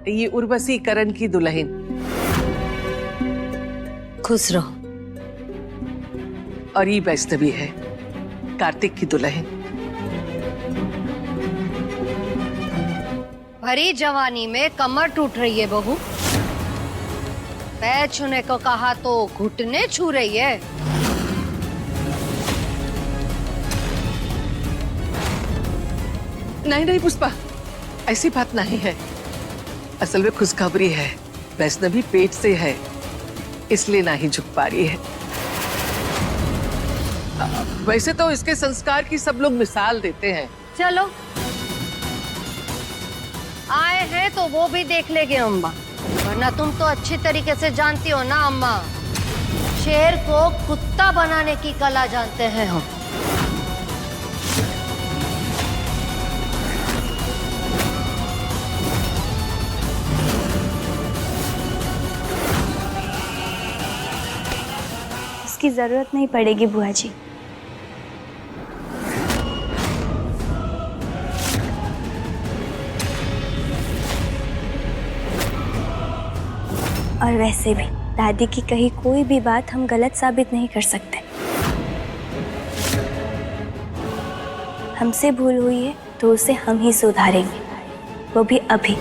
ये उर्वशी करण की दुल्हन। खुश रहो। और ये वैष्णवी है कार्तिक की दुल्हन। भरी जवानी में कमर टूट रही है बहू। पैर छूने को कहा तो घुटने छू रही है। नहीं नहीं पुष्पा, ऐसी बात नहीं है। असल में खुशखबरी है, वैष्णवी पेट से है, इसलिए नहीं झुक पा रही है। वैसे तो इसके संस्कार की सब लोग मिसाल देते हैं। चलो आए हैं तो वो भी देख लेंगे अम्मा, वरना तुम तो अच्छी तरीके से जानती हो ना अम्मा, शेर को कुत्ता बनाने की कला जानते हैं हम। इसकी जरूरत नहीं पड़ेगी बुआ जी। और वैसे भी दादी की कही कोई भी बात हम गलत साबित नहीं कर सकते। हमसे भूल हुई है तो उसे हम ही सुधारेंगे, वो भी अभी।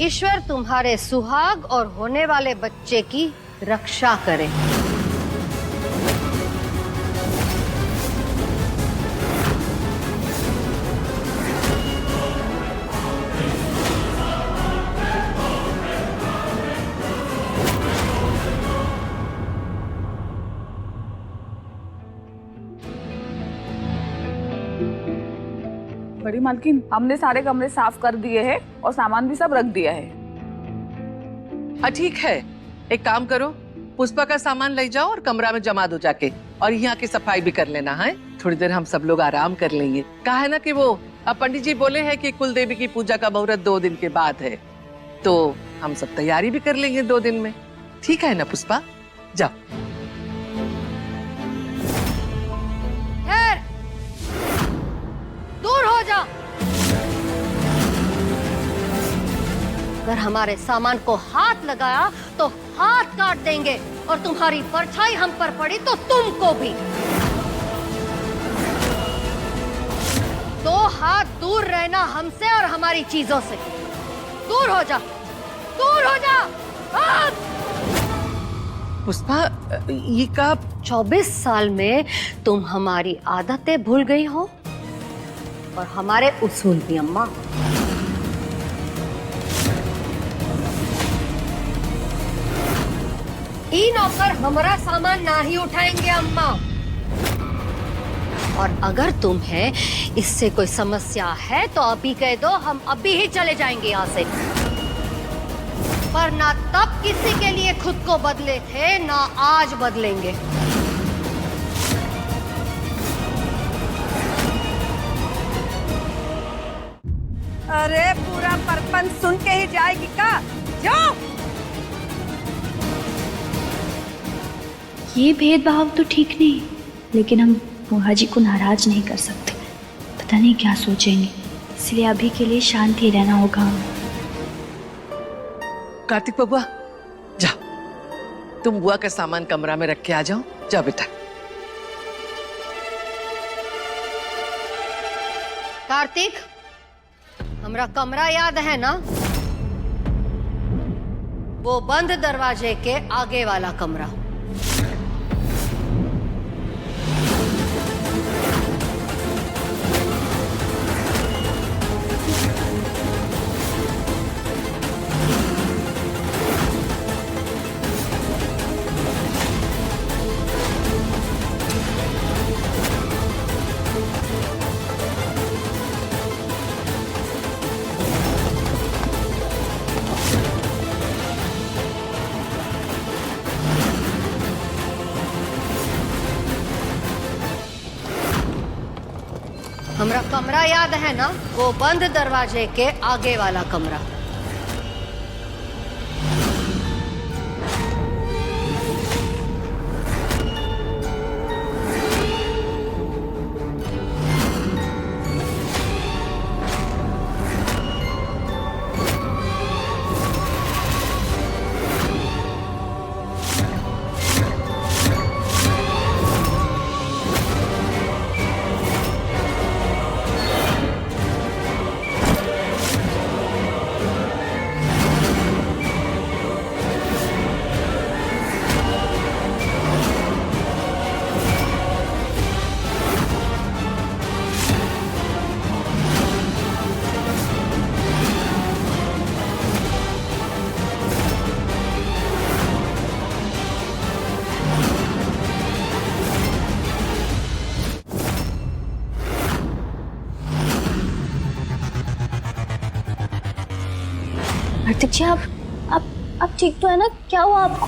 ईश्वर तुम्हारे सुहाग और होने वाले बच्चे की रक्षा करे। बड़ी मालकिन, हमने सारे कमरे साफ कर दिए हैं और सामान भी सब रख दिया है। ठीक है, एक काम करो, पुष्पा का सामान ले जाओ और कमरा में जमा दो जाके, और यहाँ की सफाई भी कर लेना है। थोड़ी देर हम सब लोग आराम कर लेंगे। कहा है ना कि वो पंडित जी बोले हैं कि कुल देवी की पूजा का मुहूर्त 2 दिन के बाद है, तो हम सब तैयारी भी कर लेंगे 2 दिन में। ठीक है ना पुष्पा, जाओ। दूर हो जा। अगर हमारे सामान को हाथ लगाया तो हाथ काट देंगे, और तुम्हारी परछाई हम पर पड़ी तो तुमको भी। 2 हाथ दूर रहना हमसे और हमारी चीजों से। दूर हो जा, दूर हो जा। पुष्पा, ये कब? 24 साल में तुम हमारी आदतें भूल गई हो और हमारे उसूल भी अम्मा। ई नौकर हमारा सामान ना ही उठाएंगे अम्मा। और अगर तुम्हें इससे कोई समस्या है तो अभी कह दो, हम अभी ही चले जाएंगे यहाँ से। पर ना तब किसी के लिए खुद को बदले थे, ना आज बदलेंगे। अरे पूरा परपंच सुन के ही जाएगी का? जाओ। ये भेदभाव तो ठीक नहीं, लेकिन हम बुआ जी को नाराज नहीं कर सकते। पता नहीं क्या सोचेंगे, इसलिए अभी के लिए शांति रहना होगा हमें। कार्तिक बबुआ, जाओ, तुम बुआ का सामान कमरा में रख के आ जाओ। जाओ बेटा। कार्तिक, हमरा कमरा याद है ना? वो बंद दरवाजे के आगे वाला कमरा। हमरा कमरा याद है ना, वो बंद दरवाजे के आगे वाला कमरा। कार्तिक जी, आप ठीक तो है ना? क्या हुआ आपको?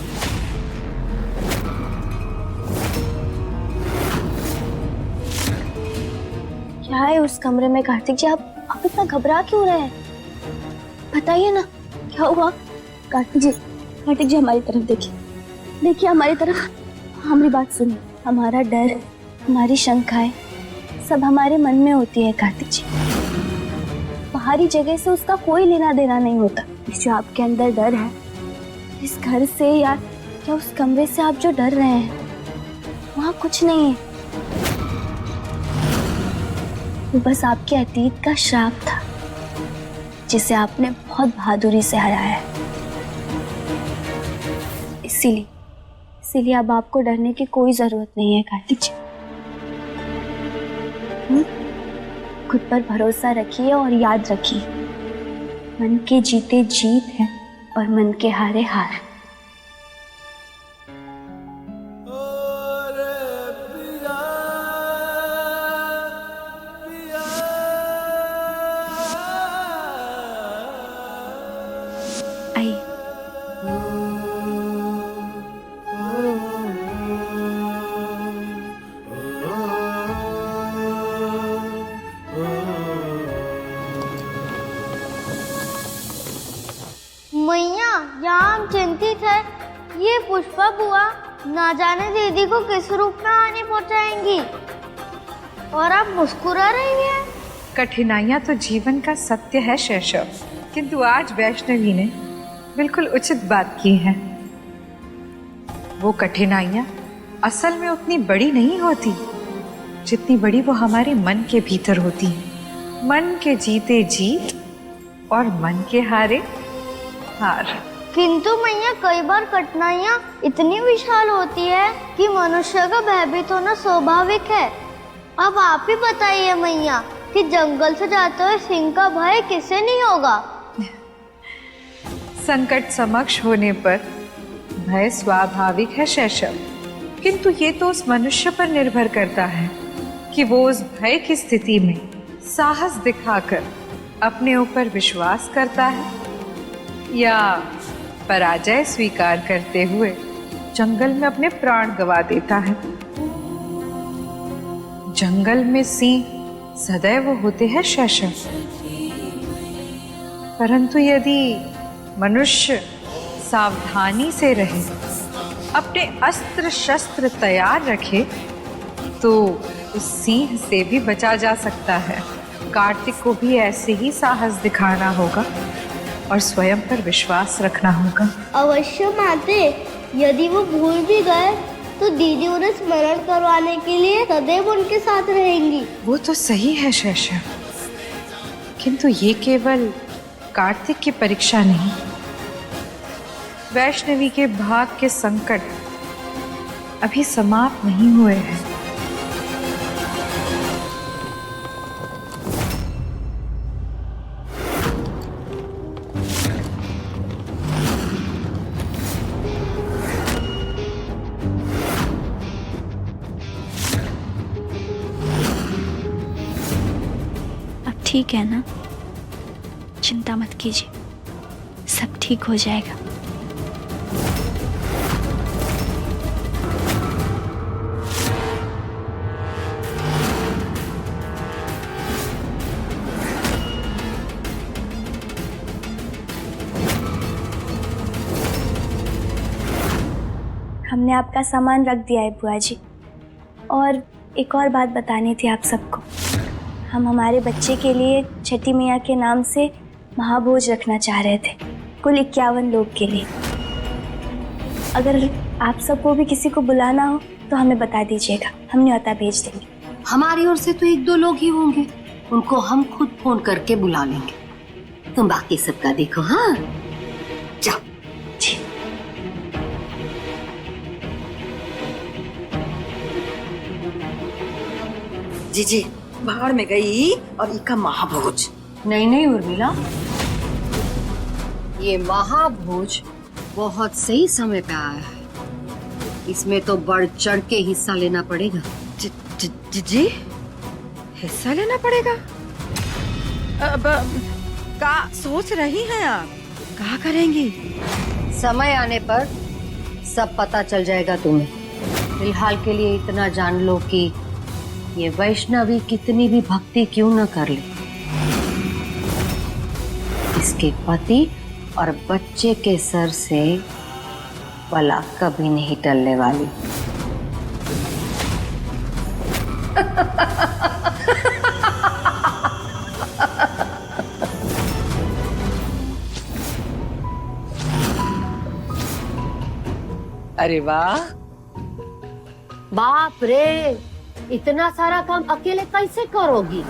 क्या है उस कमरे में कार्तिक जी? आप इतना घबरा क्यों रहे हैं? बताइए ना, क्या हुआ? कार्तिक जी हमारी तरफ देखिए हमारी तरफ। हमारी बात सुनिए। हमारा डर, हमारी शंकाएं सब हमारे मन में होती है कार्तिक जी। बाहरी जगह से उसका कोई लेना देना नहीं होता। जो आपके अंदर डर है, इस घर से या उस कमरे से आप जो डर रहे हैं, वहाँ कुछ नहीं है। वो बस आपके अतीत का श्राप था, जिसे आपने बहुत बहादुरी से हराया है। इसीलिए अब आपको डरने की कोई जरूरत नहीं है कार्तिक जी। खुद पर भरोसा रखिए और याद रखिए, मन के जीते जीत है और मन के हारे हार। आइए। मैया, यहाँ हम चिंतित है। ये पुष्पा बुआ ना जाने दीदी को किस रूप में हानि पहुँचाएंगी, और आप मुस्कुरा रही हैं। कठिनाइयाँ तो जीवन का सत्य है शैशव, किंतु आज वैष्णवी ने बिल्कुल उचित बात की है। वो कठिनाइयाँ असल में उतनी बड़ी नहीं होती जितनी बड़ी वो हमारे मन के भीतर होती है। मन के जीते जीत और मन के हारे हार। किंतु मैया, कई बार कठिनाइयाँ इतनी विशाल होती है कि मनुष्य का भयभीत होना स्वाभाविक है। अब आप ही बताइए मैया कि जंगल से जाते हुए सिंह का भय किसे नहीं होगा? संकट समक्ष होने पर भय स्वाभाविक है शैशव, किंतु ये तो उस मनुष्य पर निर्भर करता है कि वो उस भय की स्थिति में साहस दिखाकर अपने ऊपर विश्वास करता है या पराजय स्वीकार करते हुए जंगल में अपने प्राण गंवा देता है। जंगल में सिंह सदैव होते हैं शैशव, परंतु यदि मनुष्य सावधानी से रहे, अपने अस्त्र शस्त्र तैयार रखे, तो उस सिंह से भी बचा जा सकता है। कार्तिक को भी ऐसे ही साहस दिखाना होगा और स्वयं पर विश्वास रखना होगा। अवश्य माते, यदि वो भूल भी गए तो दीदी उन्हें स्मरण करवाने के लिए सदैव उनके साथ रहेंगी। वो तो सही है शैशव, किंतु ये केवल कार्तिक की परीक्षा नहीं, वैष्णवी के भाग के संकट अभी समाप्त नहीं हुए हैं। ठीक है ना? चिंता मत कीजिए, सब ठीक हो जाएगा। हमने आपका सामान रख दिया है बुआ जी। और एक और बात बतानी थी आप सबको। हम हमारे बच्चे के लिए छठी मैया के नाम से महाभोज रखना चाह रहे थे, कुल 51 लोग के लिए। अगर आप सबको भी किसी को बुलाना हो तो हमें बता दीजिएगा, हम न्योता भेज देंगे। हमारी ओर से तो 1-2 लोग ही होंगे, उनको हम खुद फोन करके बुला लेंगे। तुम बाकी सबका देखो। हाँ जाओ। जी बाहर में गई और इका महाभोज। नहीं उर्मिला, ये महाभोज बहुत सही समय पे आया है। इसमें तो बढ़ चढ़ के हिस्सा लेना पड़ेगा। जी हिस्सा लेना पड़ेगा? अब क्या सोच रही हैं आप? क्या करेंगी? समय आने पर सब पता चल जाएगा तुम्हें। फिलहाल के लिए इतना जान लो कि ये वैष्णवी कितनी भी भक्ति क्यों न कर ले, इसके पति और बच्चे के सर से बला कभी नहीं टलने वाली। अरे वाह, बाप रे, इतना सारा काम अकेले कैसे करोगी?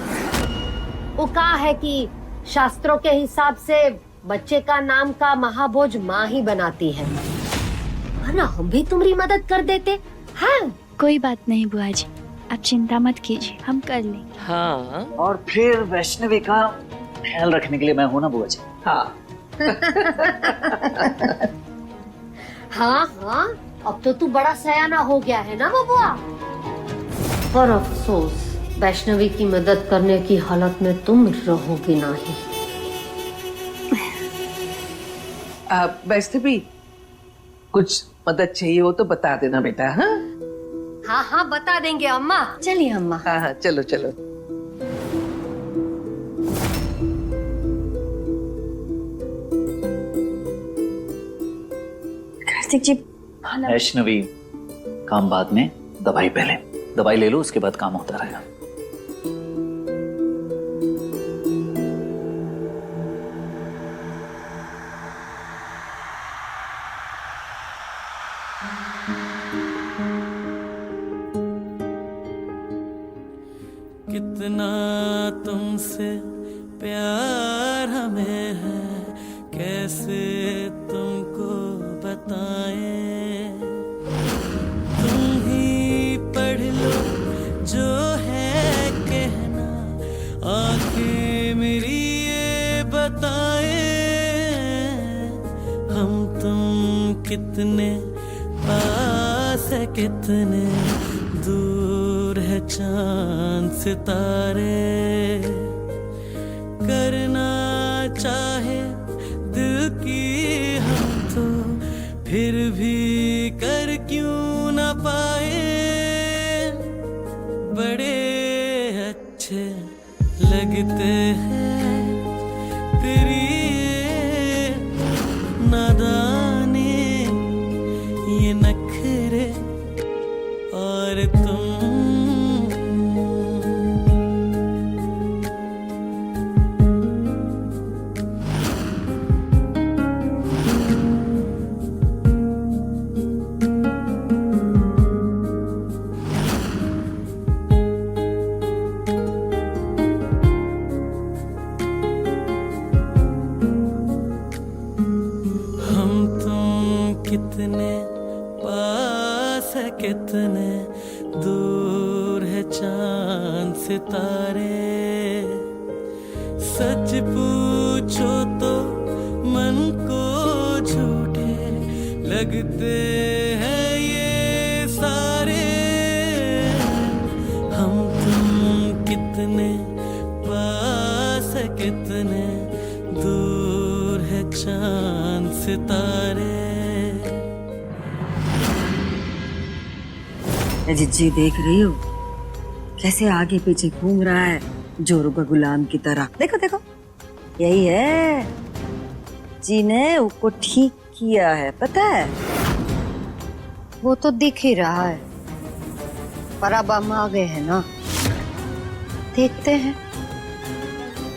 वो कहा है कि शास्त्रों के हिसाब से बच्चे का नाम का महाभोज माँ ही बनाती है ना, हम भी तुम्हारी मदद कर देते। हाँ कोई बात नहीं बुआ जी, आप चिंता मत कीजिए, हम कर लेंगे। हाँ और फिर वैष्णवी का ख्याल रखने के लिए मैं हूं ना बुआ जी। हाँ हाँ, अब तो तू बड़ा सयाना हो गया है ना बबुआ। पर अफसोस, वैष्णवी की मदद करने की हालत में तुम रहोगे नहीं। वैष्णवी, कुछ मदद चाहिए हो तो बता देना बेटा। हाँ हाँ बता देंगे अम्मा। चलिए अम्मा। हाँ चलो। कार्तिक जी वैष्णवी, काम बाद में, दवाई पहले। दवाई ले लो, उसके बाद काम होता रहेगा। कितना तुमसे प्यार हमें है, कैसे तुमको बताएं। तुम ही पढ़ लो जो है कहना, आंखें मेरी ये बताएं। हम तुम कितने पास है, कितने दूर है चांद सितारे। करना चाहे दिल की हम तो फिर भी कर क्यों न पाए। बड़े अच्छे लगते हैं तेरी ये नादानी, ये नखरे और तुम। कितने पास है, कितने दूर है चांद सितारे। सच पूछो तो मन को झूठे लगते हैं ये सारे। हम तुम कितने पास है, कितने दूर है चांद सितारे। जी देख रही हो कैसे आगे पीछे घूम रहा है, जोरों का गुलाम की तरह। देखो देखो, यही है जी ने उसको ठीक किया है, पता है। वो तो दिख ही रहा है, पर अब हम आ गए हैं ना, देखते हैं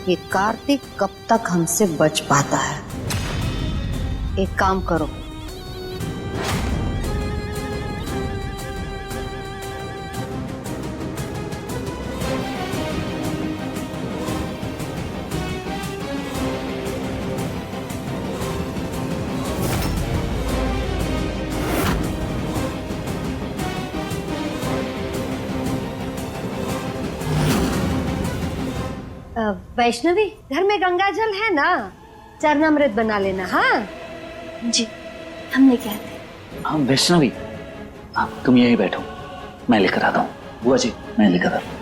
ये कार्तिक कब तक हमसे बच पाता है। एक काम करो, वैष्णवी घर में गंगा जल है ना, चरणामृत बना लेना। हाँ जी, हम लेके आते हैं। हाँ वैष्णवी, आप तुम यहीं बैठो, मैं लेकर आता हूँ। बुआ जी, मैं लेकर आता हूँ।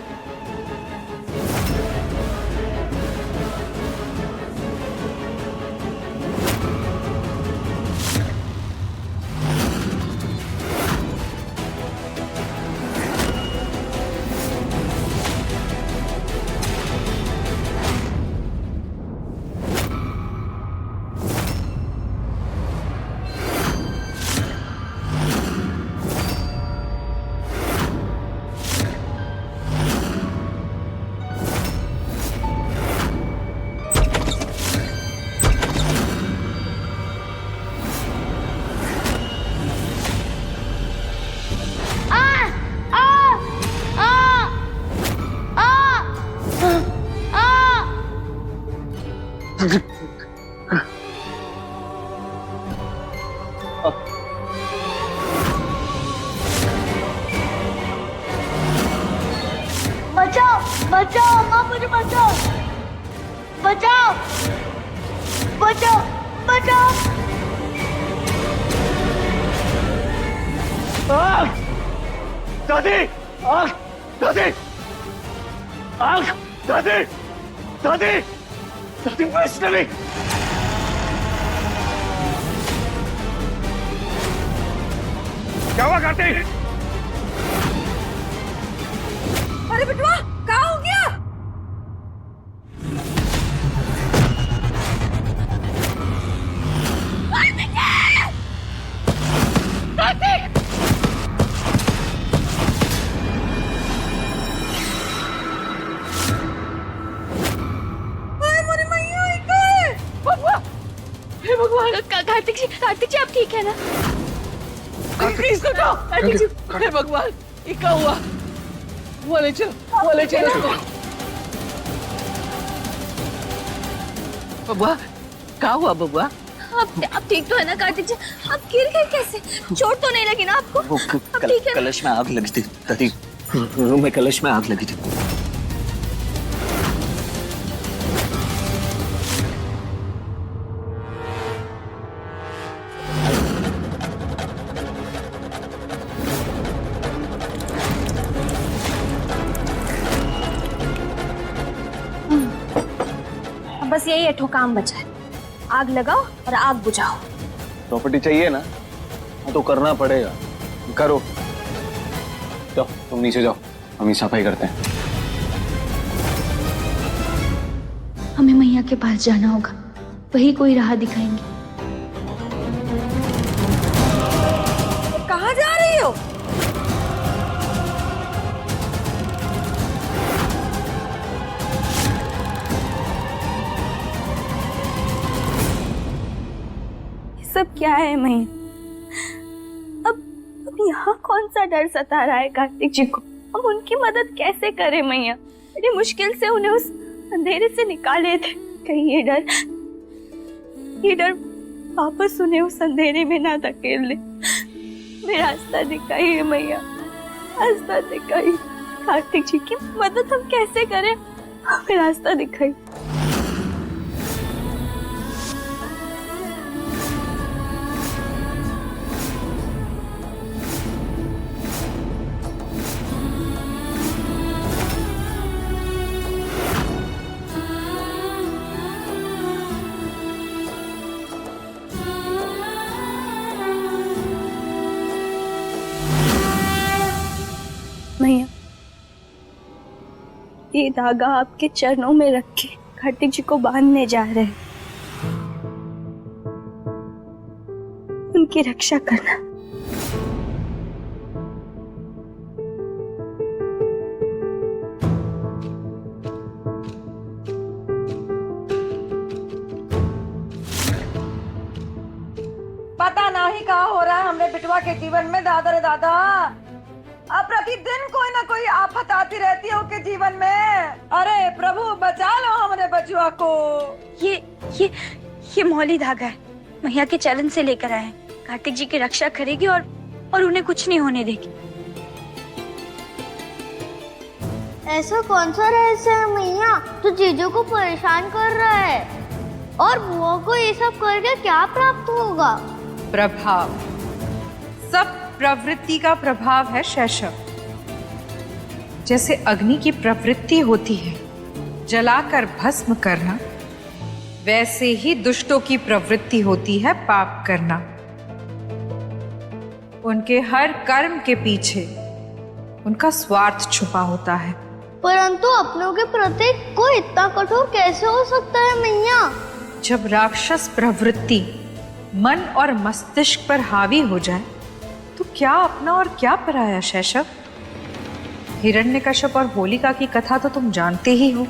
बचाओ बचाओ, माँ मुझे बचाओ, बचाओ बचाओ बचाओ। दादी, आग, दादी, आग, दादी, दादी, दादी वैष्णवी। क्या हुआ कार्तिक? अरे बिटवा, क्या हो गया? कार्तिक जी आप ठीक है ना? इसको उठाओ। कार्तिक जी, हे भगवान, ये क्या हुआ? वो ले चलो इसको। बबुआ, क्या हुआ बबुआ? आप ठीक तो है ना कार्तिक जी? आप गिर गए कैसे? चोट तो नहीं लगी ना आपको? वो ठीक है ना? कलश में आग लगी थी दादी, रूम में कलश में आग लगी थी। बस यही एठो काम बचा है, आग लगाओ और आग बुझाओ। प्रॉपर्टी चाहिए ना, तो करना पड़ेगा, करो। जाओ तुम नीचे जाओ, हम ही सफाई करते हैं। हमें मैया के पास जाना होगा, वही कोई राह दिखाएंगे। कहाँ जा रही हो? सब क्या है मैया? अब यहाँ कौन सा डर सता रहा है कार्तिक जी को? हम उनकी मदद कैसे करें मैया? बड़ी मुश्किल से उन्हें उस अंधेरे से निकाले थे। कहीं ये डर वापस उन्हें उस अंधेरे में ना धकेल ले। मेरा रास्ता दिखाइए मैया, रास्ता दिखाइए। कार्तिक जी की मदद हम कैसे करें? हमें रास्ता दिखाइए। मैया, ये धागा आपके चरणों में रख के कार्तिक जी को बांधने जा रहे हैं। उनकी रक्षा करना। के जीवन में दादा रे दादा अब प्रतिदिन कोई ना कोई आफत आती रहती है उनके जीवन में। अरे प्रभु बचा लो हमारे बचुआ को। ये मौली धागा है, मैया के चरण से लेकर आए हैं। कार्तिक जी की रक्षा करेगी और उन्हें कुछ नहीं होने देगी। ऐसा कौन सा रहस्य है मैया जो जीजू को परेशान कर रहा है, और बुआ को ये सब करके क्या प्राप्त होगा? प्रभाव, सब प्रवृत्ति का प्रभाव है शैशव। जैसे अग्नि की प्रवृत्ति होती है जलाकर भस्म करना, वैसे ही दुष्टों की प्रवृत्ति होती है पाप करना। उनके हर कर्म के पीछे उनका स्वार्थ छुपा होता है। परंतु अपनों के प्रति कोई इतना कठोर कैसे हो सकता है मैया? जब राक्षस प्रवृत्ति मन और मस्तिष्क पर हावी हो जाए तो क्या अपना और क्या पराया शैशव। हिरण्यकश्यप और होलिका की कथा तो तुम जानते ही हो।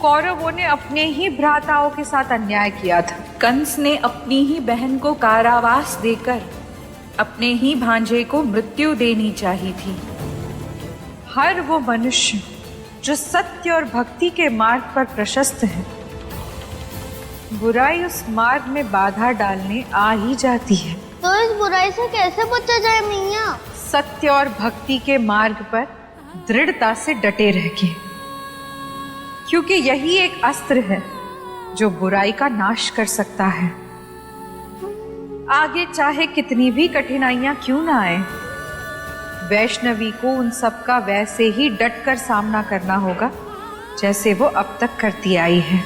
कौरवों ने अपने ही भ्राताओं के साथ अन्याय किया था। कंस ने अपनी ही बहन को कारावास देकर अपने ही भांजे को मृत्यु देनी चाहिए थी। हर वो मनुष्य जो सत्य और भक्ति के मार्ग पर प्रशस्त है, बुराई उस मार्ग में बाधा डालने आ ही जाती है। तो इस बुराई से कैसे बचा जाए मैया? सत्य और भक्ति के मार्ग पर दृढ़ता से डटे रह के, क्योंकि यही एक अस्त्र है जो बुराई का नाश कर सकता है। आगे चाहे कितनी भी कठिनाइयां क्यों ना आए, वैष्णवी को उन सब का वैसे ही डट कर सामना करना होगा जैसे वो अब तक करती आई है।